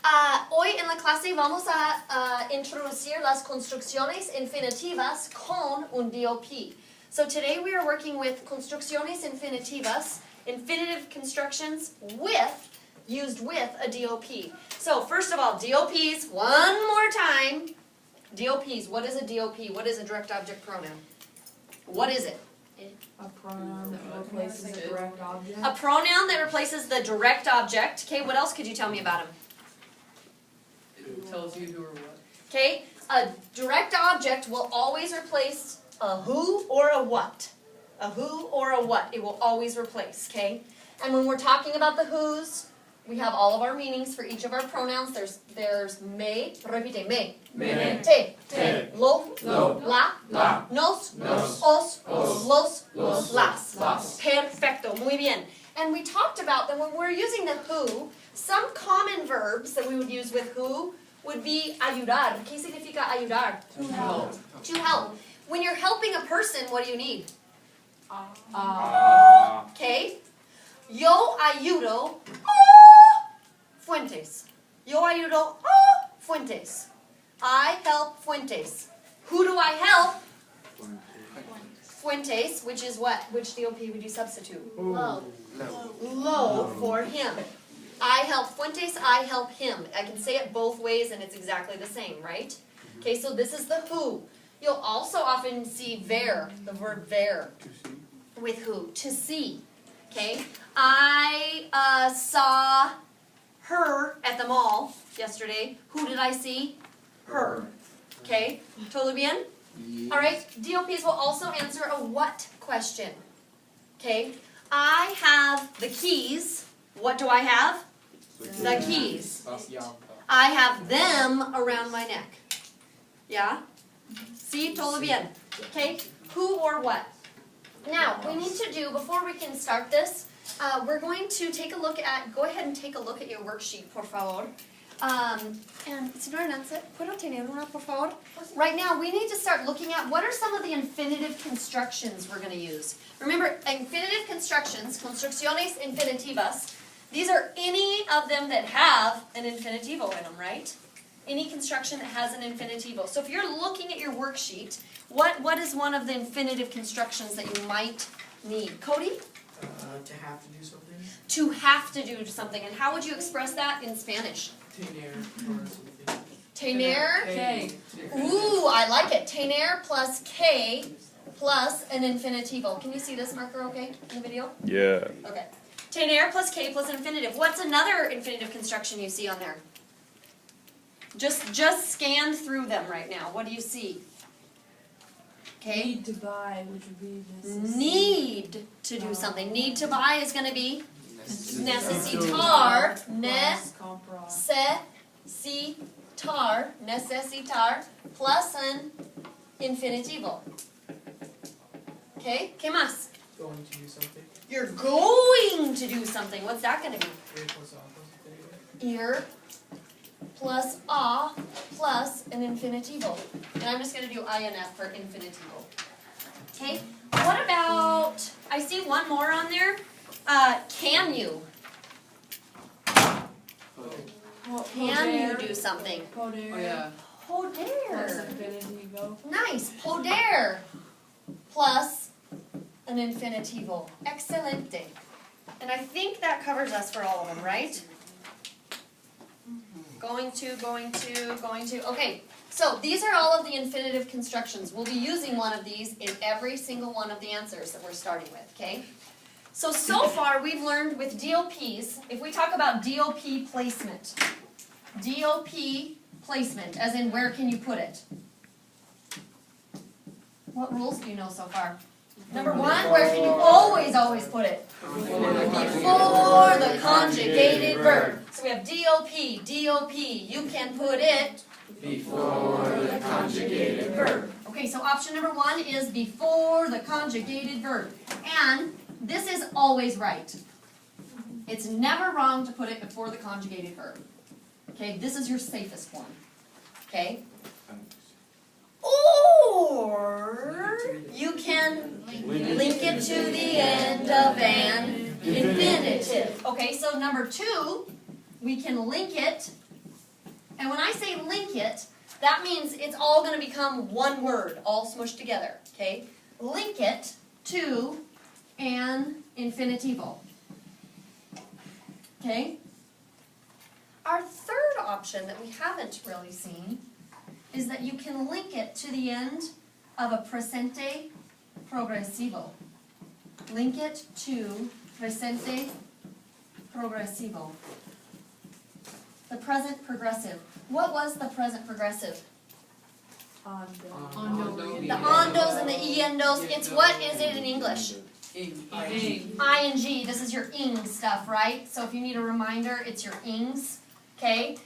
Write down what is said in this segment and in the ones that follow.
Hoy en la clase vamos a introducir las construcciones infinitivas con un DOP. So today we are working with construcciones infinitivas, infinitive constructions used with a DOP. So first of all, DOPs, one more time. DOPs, what is a DOP? What is a direct object pronoun? What is it? A pronoun that replaces a direct object. A pronoun that replaces the direct object. Okay, what else could you tell me about them? It tells you who or what. Okay, a direct object will always replace a who or a what. A who or a what, it will always replace, okay? And when we're talking about the who's, we have all of our meanings for each of our pronouns. There's me, repite, me, te, lo, la, nos, os, los, las. Perfecto, muy bien. And we talked about that when we're using the who, some common verbs that we would use with who would be ayudar. ¿Qué significa ayudar? To help. To help. When you're helping a person, what do you need? Okay? Yo ayudo Fuentes. Yo ayudo Fuentes. I help Fuentes. Who do I help? Fuentes, which is what? Which DOP would you substitute? Lo. Lo for him. I help Fuentes, I help him. I can say it both ways and it's exactly the same, right? Okay, so this is the who. You'll also often see ver, the verb ver, with who? To see. Okay? I saw her at the mall yesterday. Who did I see? Her. Okay? Totally bien? Alright, DOPs will also answer a what question. Okay? I have the keys. What do I have? The keys. I have them around my neck. Yeah? See? Totally bien. Okay? Who or what? Now, we need to do, before we can start this, we're going to take a look at, go ahead and take a look at your worksheet, por favor. And, señora Nancy, ¿puedo tener una, por favor? Right now, we need to start looking at what are some of the infinitive constructions we're going to use. Remember, infinitive constructions, construcciones infinitivas, these are any of them that have an infinitivo in them, right? Any construction that has an infinitivo. So if you're looking at your worksheet, what is one of the infinitive constructions that you might need? Cody? To have to do something. To have to do something. And how would you express that in Spanish? Tener or something. Tener? K. Ooh, I like it. Tener plus K plus an infinitivo. Can you see this marker okay in the video? Yeah. Okay. Tener plus K plus infinitive. What's another infinitive construction you see on there? Just scan through them right now. What do you see? Okay. Need to buy, which would be necessary. Need to do something. Need to buy is going to be necesitar. Necesitar plus an infinitivo. Okay. ¿Qué más? Going to do something. You're going to do something. What's that going to be? Ir plus a plus an infinitivo. And I'm just going to do INF for infinitivo. Okay? What about, I see one more on there. Can you? Can you do something? Poder. Oh yeah. Plus Poder. infinitivo. Nice. Poder plus an infinitivo. Excelente. And I think that covers us for all of them, right? Going to. Okay, so these are all of the infinitive constructions. We'll be using one of these in every single one of the answers that we're starting with, okay? So far we've learned with DOPs, if we talk about DOP placement, as in where can you put it? What rules do you know so far? Number one, where can you always put it? Before the conjugated verb. So we have DOP, you can put it before the conjugated verb. Okay, so option number one is before the conjugated verb. And this is always right. It's never wrong to put it before the conjugated verb. Okay, this is your safest one. Okay? Or you can link it to the end of an infinitive. Okay, so number two, we can link it And when I say link it, that means it's all going to become one word, all smushed together, okay? Link it to an infinitivo, okay? Our third option that we haven't really seen is that you can link it to the end of a presente progresivo. Link it to presente progresivo. The present progressive. What was the present progressive? Ondo. The ondos and the endos. It's what is it in English? Ing. ing. This is your ing stuff, right? So if you need a reminder, it's your ings. Okay?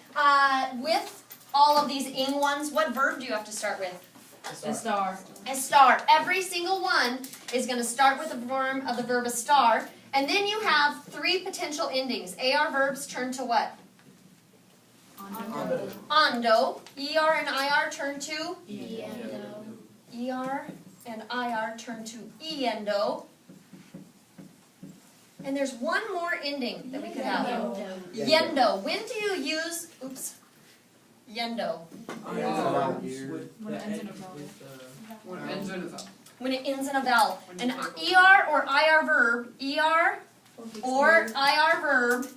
With all of these ing ones, what verb do you have to start with? Estar. Estar. Every single one is going to start with the form of the verb estar. And then you have three potential endings. AR verbs turn to what? Ondo. ER and IR turn to? ER and IR turn to endo. And there's one more ending that we could have. Yendo. When do you use, yendo? When it ends in a vowel. When it ends in a vowel. An ER or IR verb, ER or IR verb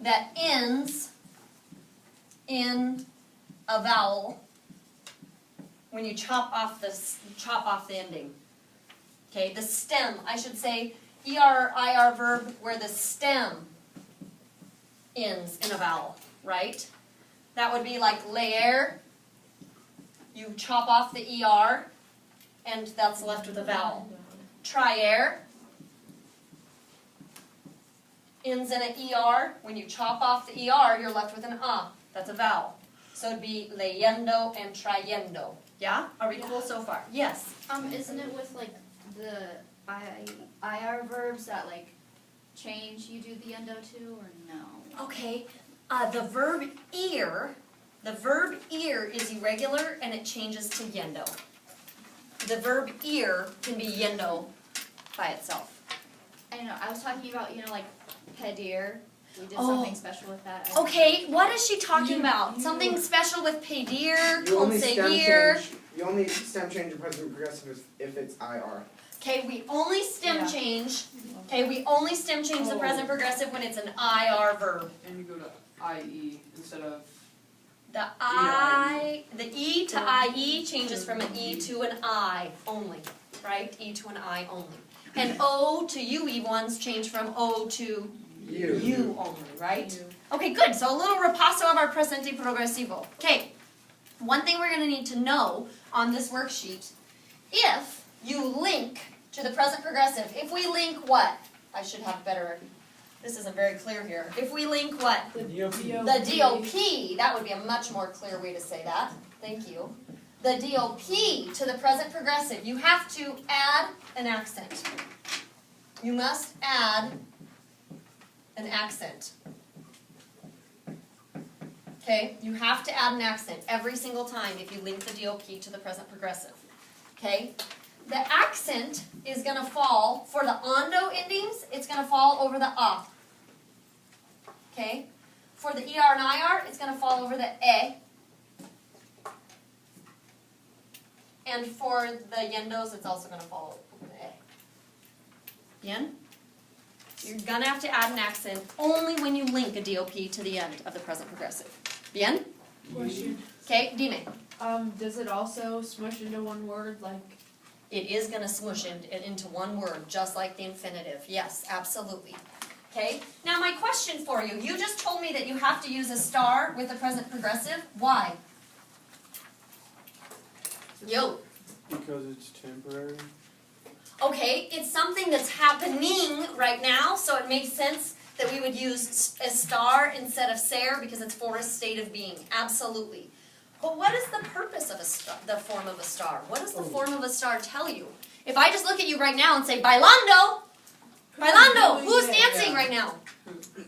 that ends in a vowel when you chop off the ending. Okay, the stem, I should say ER or IR verb where the stem ends in a vowel, right? That would be like leer. You chop off the ER and that's left with a vowel. Trier ends in an ER. When you chop off the ER, you're left with an A. That's a vowel. So it'd be leyendo and trayendo. Yeah? Are we cool so far? Yes. Isn't it with like the IR verbs that like change you do the endo to, or no? Okay. The verb ear is irregular and it changes to yendo. The verb ear can be yendo by itself. I know. I was talking about, like pedir. We did Oh. something special with that. Okay, what is she talking about? Something special with pedir, You only conseguir. stem change your present progressive if it's IR. Okay, we only stem Yeah. change. Okay, we only stem change the present progressive when it's an IR verb. And you go to IE instead of The E to IE changes from an E to an I only, right? E to an I only. And O to UE ones change from O to U only, right? Okay, good. So a little ripasso of our presente progresivo. Okay, one thing we're going to need to know on this worksheet, if you link to the present progressive, if we link what? I should have better, this isn't very clear here. If we link what? The DOP, that would be a much more clear way to say that. Thank you. The DOP to the present progressive, you have to add an accent. You must add an accent. Okay, you have to add an accent every single time if you link the DOP to the present progressive. Okay, the accent is going to fall, for the ondo endings, it's going to fall over the a. Okay, for the ER and IR, it's going to fall over the e. And for the yendos, it's also going to fall over the e. Bien? You're going to have to add an accent only when you link a DOP to the end of the present progressive. Bien? Question. Okay, dime. Does it also smush into one word like? It is going to smush into one word, just like the infinitive. Yes, absolutely. Okay? Now my question for you, you just told me that you have to use a star with the present progressive. Why? Yo. Because it's temporary. Okay, it's something that's happening right now, so it makes sense that we would use a star instead of ser because it's for a state of being. Absolutely. But what is the purpose of a star, the form of a star? What does the form of a star tell you? If I just look at you right now and say, bailando, bailando, who's dancing right now?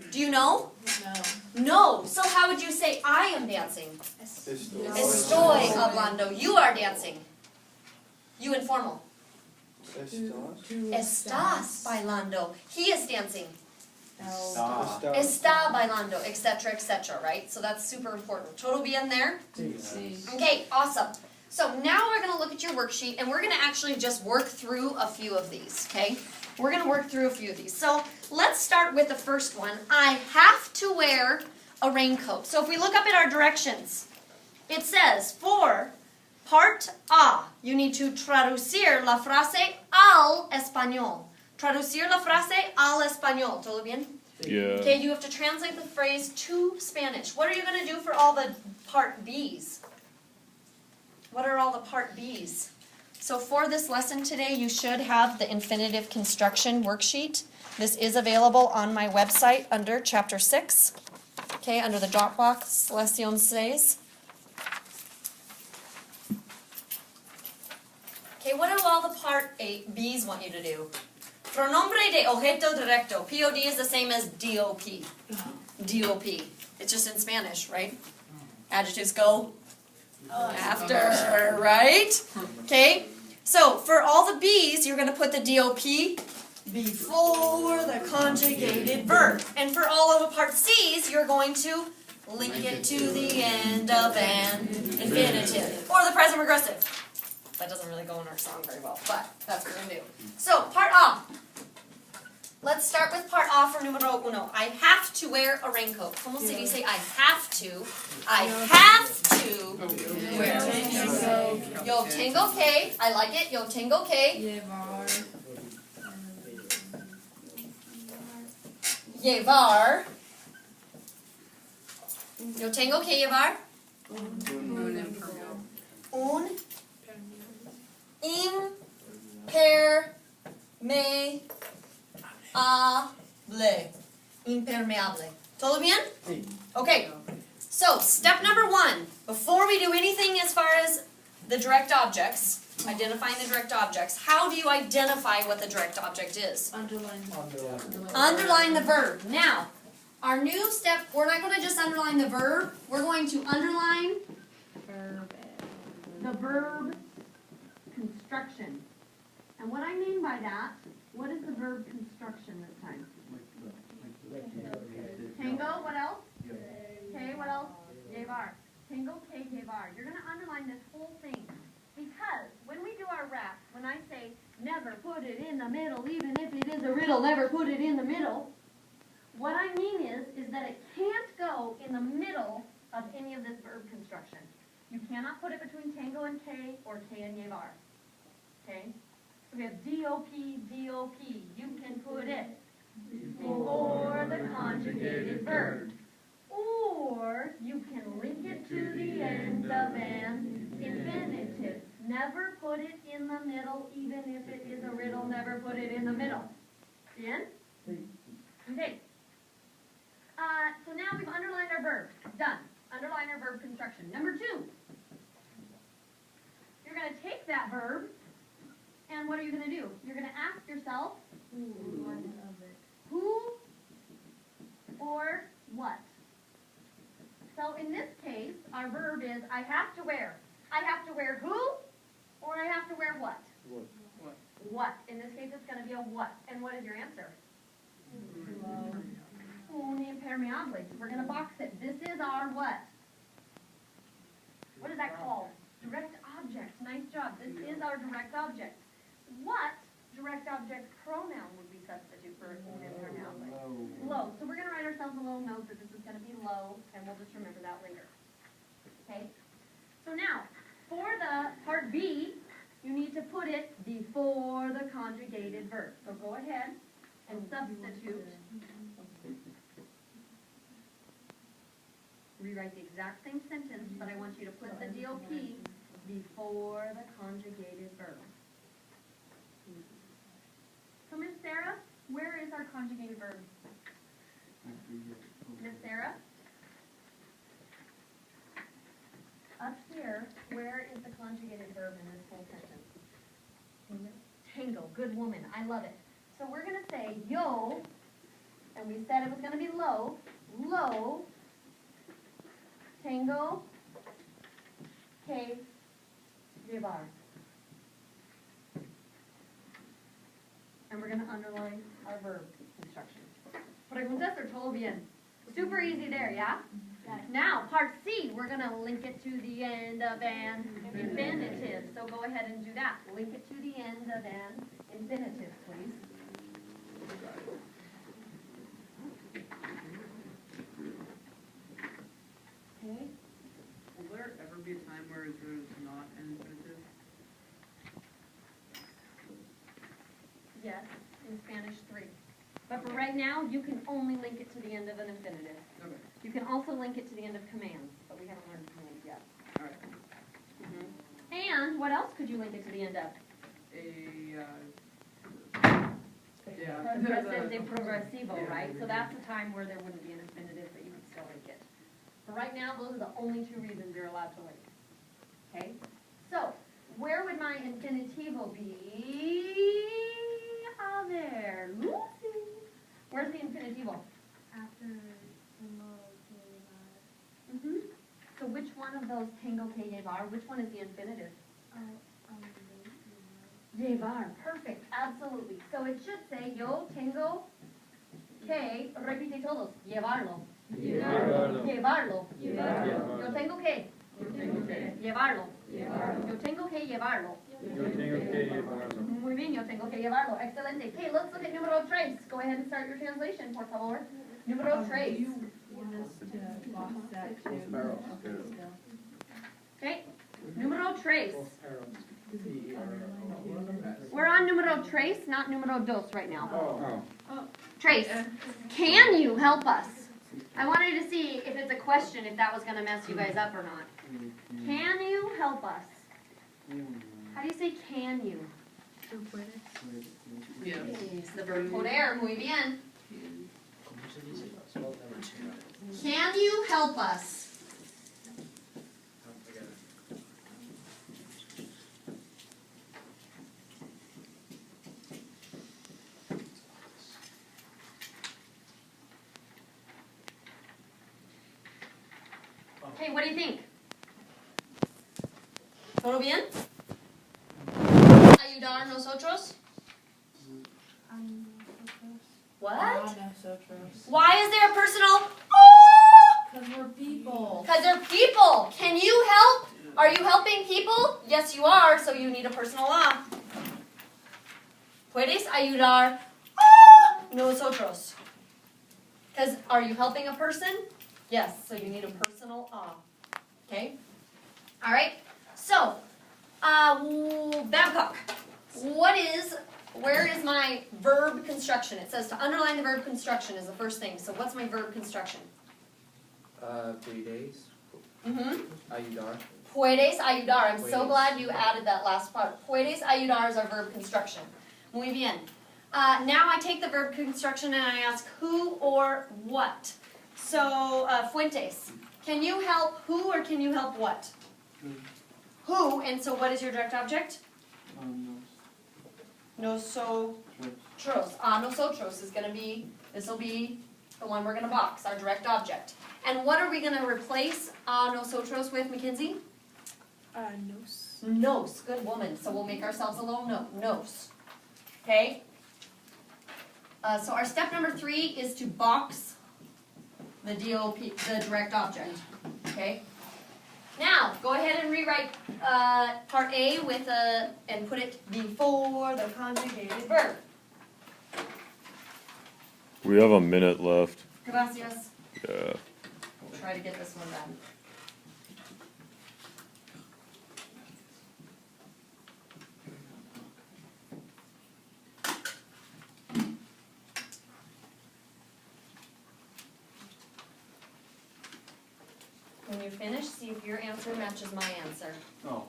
Do you know? No. No. So how would you say, I am dancing? Estoy hablando. You are dancing. You informal. Estás bailando. He is dancing. Está bailando, etc., right? So that's super important. Todo bien there? Okay, awesome. So now we're going to look at your worksheet, and we're going to actually just work through a few of these, okay? We're going to work through a few of these. So let's start with the first one. I have to wear a raincoat. So if we look up at our directions, it says for part A, you need to traducir la frase al español. Traducir la frase al español. ¿Todo bien? Yeah. Okay, you have to translate the phrase to Spanish. What are you going to do for all the part B's? What are all the part B's? So for this lesson today, you should have the infinitive construction worksheet. This is available on my website under Chapter 6. Okay, under the Dropbox, Leccion 6. Okay, what do all the part B's want you to do? Pronombre de objeto directo. POD is the same as DOP. DOP. It's just in Spanish, right? Adjectives go after, right? Okay, so for all the B's, you're going to put the DOP before the conjugated verb. And for all of the part C's, you're going to link it to the end of an infinitive. Or the present progressive. That doesn't really go in our song very well, but that's what we're going to do. So, part A. Let's start with part A for numero uno. I have to wear a raincoat. Como se dice I have to? I have to wear. Yo tengo que. I like it. Yo tengo que. Llevar. Yo tengo que llevar. Un impermeable. ¿Todo bien? Okay. So, step number 1. Before we do anything as far as the direct objects, identifying the direct objects, how do you identify what the direct object is? Underline the verb. Now, our new step, we're not going to just underline the verb. We're going to underline the verb construction. And what I mean by that, what is the verb construction this time? Tango, what else? Okay, what else? Llevar. Tango, que, llevar. You're going to underline this whole thing. Because when we do our rap, when I say, never put it in the middle, even if it is a riddle, never put it in the middle, what I mean is that it can't go in the middle of any of this verb construction. You cannot put it between tango and K or K and llevar. Okay? So we have DOP, DOP. You can put it before the conjugated verb. Or you can link it to the end of an infinitive. Never put it in the middle, even if it is a riddle. Never put it in the middle. In? Okay. So now we've underlined our verb. Done. Underline our verb construction. Number 2. You're going to take that verb, and what are you going to do? You're going to ask yourself, who or what? So in this case, our verb is, I have to wear. I have to wear who, or I have to wear what? What. In this case, it's going to be a what. And what is your answer? Un impermeable. We're going to box it. This is our what? What is that called? Direct object. Nice job. This is our direct object. What direct object pronoun would we substitute for un impermeable? Low. So we're going to write ourselves a little note that this is going to be low, and we'll just remember that later. Okay? So now, for the part B, you need to put it before the conjugated verb. So go ahead and substitute. Rewrite the exact same sentence, but I want you to put the DOP before the conjugated verb. So Miss Sarah, where is our conjugated verb? Miss Sarah? Up here, where is the conjugated verb in this whole sentence? Tango, good woman, I love it. So we're going to say yo, and we said it was going to be low, low, tango, que, llevar. And we're going to underline our verb construction. Preguntas or todo bien? Super easy there, yeah? Now, part C, we're going to link it to the end of an infinitive. So go ahead and do that. Link it to the end of an infinitive, please. Okay. Will there ever be a time where there's not an infinitive? Yes, in Spanish 3. But for right now, you can only link it to the end of an infinitive. Okay. You can also link it to the end of commands, but we haven't learned commands yet. Alright. And what else could you link it to the end of? Progressive de progresivo, Yeah. right? So that's the time where there wouldn't be an infinitive, but you could still link it. But right now, those are the only two reasons you're allowed to link. Okay? So, where would my infinitivo be? Ah, there. Lucy. Where's the infinitivo? After Mm-hmm. So which one of those tengo que llevar, which one is the infinitive? Llevar, perfect, absolutely. So it should say, yo tengo que, repite todos, llevarlo. Llevarlo. Llevarlo. Llevarlo. Yo tengo que. Llevarlo. Yo tengo que llevarlo. Yo tengo que llevarlo. Muy bien, yo tengo que llevarlo. Excelente. Okay, let's look at numero tres. Go ahead and start your translation, por favor. Numero tres. You want us to box that too? Okay, numero tres. Both arrows. We're on numero tres, not numero dos right now. Oh. Trace, can you help us? I wanted to see if it's a question, if that was going to mess you guys up or not. Can you help us? How do you say can you? Yeah. Es the verb poder, muy bien. Can you help us? Hey, what do you think? ¿Todo bien? ¿Ayudar nosotros? What? Nosotros. Why is there a personal? Because we're people. Because they're people. Can you help? Are you helping people? Yes, you are, so you need a personal law. ¿Puedes ayudar nosotros? Because are you helping a person? Yes, so you need a personal Okay? All right? So, Babcock, where is my verb construction? It says to underline the verb construction is the first thing. So what's my verb construction? 3 days. Mm-hmm. Ayudar. Puedes ayudar. I'm so Puedes. glad you added that last part. Puedes ayudar is our verb construction. Muy bien. Now I take the verb construction and I ask who or what. So, Fuentes, can you help who or can you help what? Who, and so what is your direct object? Nosotros. Nosotros is going to be, this will be the one we're going to box, our direct object. And what are we going to replace nosotros with, Mackenzie? Nos. Nos, good woman. So we'll make ourselves a little note, nos. Okay? So our step number 3 is to box the DOP, the direct object. Okay? Now, go ahead and rewrite part A with and put it before the conjugated verb. We have a minute left. Gracias. Yeah. We'll try to get this one done. When you finish, see if your answer matches my answer. Oh.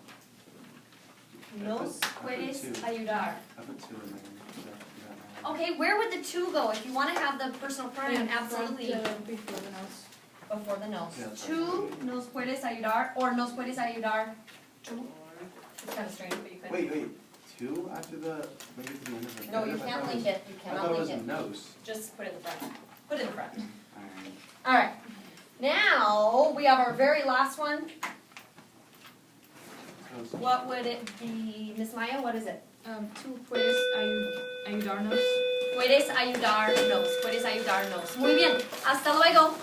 Nos puedes two. ayudar. I put 2 in there. Okay, where would the 2 go? If you want to have the personal pronoun, absolutely Before the nos. before the nos. Yeah, that's Tú nos puedes ayudar, or nos puedes ayudar. Tú. It's kind of strange, but you could. Wait. 2 after the link it to the end of the No, you I can't thought link was- it. You I cannot thought it link was it. nose. Just put it in the front. Put it in the front. Alright. All right. Now we have our very last one. So What would it be, Miss Maya? What is it? Tú puedes ayudarnos. Puedes ayudarnos. Puedes ayudarnos. Muy bien. Hasta luego.